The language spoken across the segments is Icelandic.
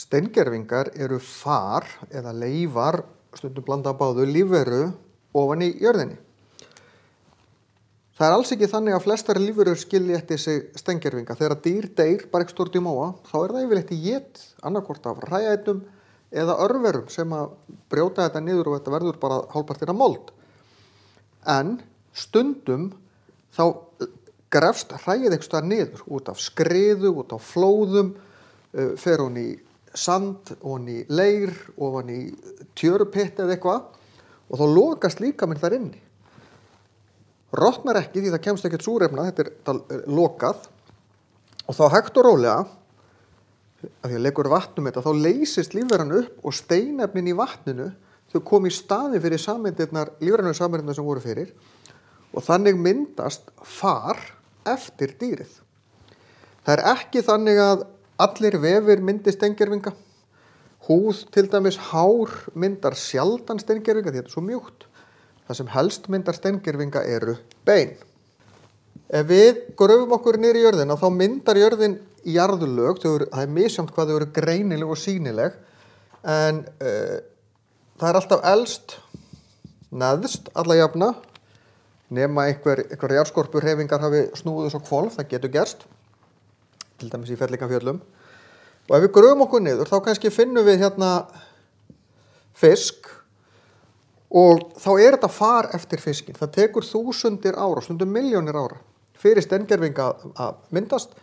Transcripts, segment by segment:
Steingervingar eru far eða leifar, stundum blanda báðu, lífveru ofan í jörðinni. Það alls ekki þannig að flestar lífverur skilji eftir sig steingervinga. Þegar dýr deyr bara ekki stort í móa, þá það yfirleitt étið, annarkvort af hræætum eða örverum sem að brjóta þetta niður og þetta verður bara hálfpartinn af mold. En stundum þá grefst hræið einhvers staðar niður út af skriðu, út af flóðum, fer hún í sand, ofan í leir, ofan í tjörupitt eða eitthvað og þá lokast líkaminn þar inni. Rotnar ekki því það kemst ekkert súrefna, þetta lokað og þá hægt og rólega, af því að leikur vatnum þetta, þá leysist lífveran upp og steinefnin í vatninu þau kom í staði fyrir lífrænu sameindirnar sem voru fyrir og þannig myndast far eftir dýrið. Það ekki þannig að allir vefir myndi steingervinga. Húð, til dæmis hár, myndar sjaldan steingervinga því þetta svo mjúkt. Það sem helst myndar steingervinga eru bein. Ef við gröfum okkur niður í jörðina þá myndar jörðin jarðlög, það misjafnt hvað þau eru greinileg og sýnileg, en það alltaf elst neðst alla jafna, nema einhver jarðskorpuhreyfingar hafi snúið svo hvolf, það getur gerst, til dæmis í Fellingafjöllum. Og ef við gröfum okkur niður, þá kannski finnum við hérna fisk og þá þetta far eftir fiskin. Það tekur þúsundir ára, stundum milljónir ára, fyrir steingervinga að myndast,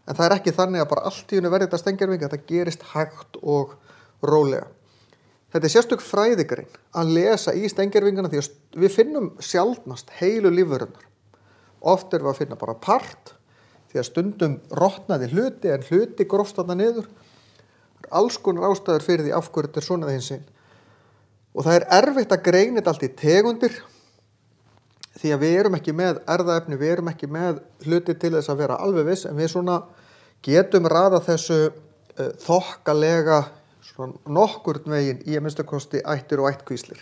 en það ekki þannig að bara allt í einu verði þetta steingervinga, þetta gerist hægt og rólega. Þetta sérstök fræðigrein að lesa í steingervingana því að við finnum sjaldnast heilu lífverurnar. Oft við að finna bara part, því að stundum rotnaði hluti en hluti grófst þarna niður. Alls konar ástæður fyrir því af hverju þetta svona eða hinsegin. Og það erfitt að greina þetta allt í tegundir því að við erum ekki með erfðaefni, við erum ekki með hluti til þess að vera alveg viss, en við svona getum raðað þessu þokkalega nokkurn veginn í að minnsta kosti ættir og ættkvíslir,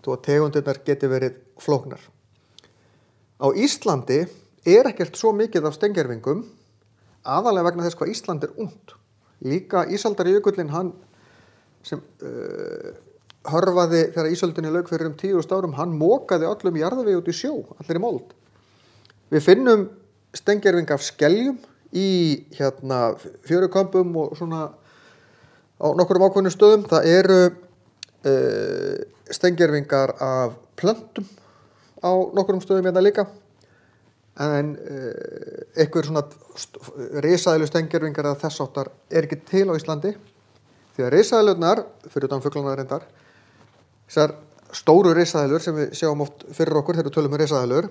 þó að tegundirnar geti verið flóknar. Á Íslandi ekkert svo mikið af steingervingum, aðalega vegna þess hvað Ísland ungt. Líka ísaldarjökullinn, hann sem hörfaði þegar ísöldinni lauk fyrir 10.000 árum, hann mokaði öllum jarðvegi út í sjó, allir í mold. Við finnum steingerving af skeljum í fjörukömbum og svona á nokkrum ákveðnum stöðum. Það eru steingervingar af plöntum á nokkrum stöðum hérna líka. En einhver svona risaeðlu steingervingar eða þess áttar ekki til á Íslandi því að risaeðlurnar, fyrir utan fuglana reyndar, þessar stóru risaeðlur sem við sjáum oft fyrir okkur þegar við tölum risaeðlur,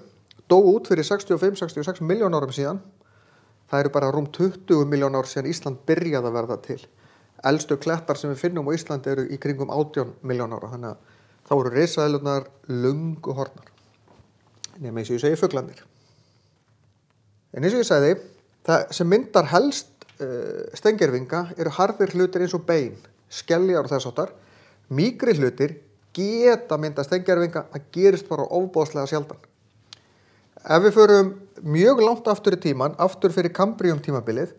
dóu út fyrir 65-66 miljón árum síðan. Það eru bara rúm 20 miljón ár síðan Ísland byrjaði að verða til. Elstu klettar sem við finnum á Íslandi eru í kringum 18 miljón ára, þannig að þá eru risaeðlurnar löngu horfnar. Nema eins og ég segi fuglarnir. En eins og ég sagði, það sem myndar helst steingervinga eru harðir hlutir eins og bein, skeljar og þess áttar. Mýkri hlutir geta mynda steingervinga, það gerist bara ofboðslega sjaldan. Ef við förum mjög langt aftur í tíman, aftur fyrir Kambrium tímabilið,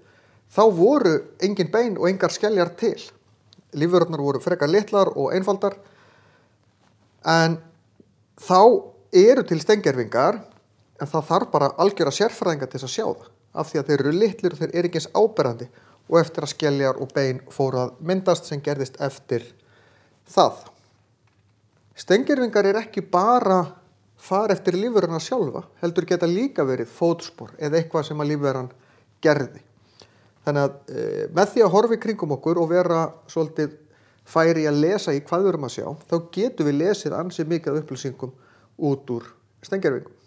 þá voru engin bein og engar skeljar til. Lífverurnar voru frekar litlar og einfaldar, en þá eru til steingervingar, en það þarf bara algjöra sérfræðinga til þess að sjá það, af því að þeir eru litlir og þeir ekki eins áberandi og eftir að skeljar og bein fóru að myndast sem gerðist eftir það. Steingervingar ekki bara fara eftir lífveruna sjálfa, heldur geta líka verið fótspor eða eitthvað sem að lífveran gerði. Þannig að með því að horfa í kringum okkur og vera svolítið færi að lesa í hvað við erum að sjá, þá getum við lesið ansi mikið af upplýsingum út úr steingervingum.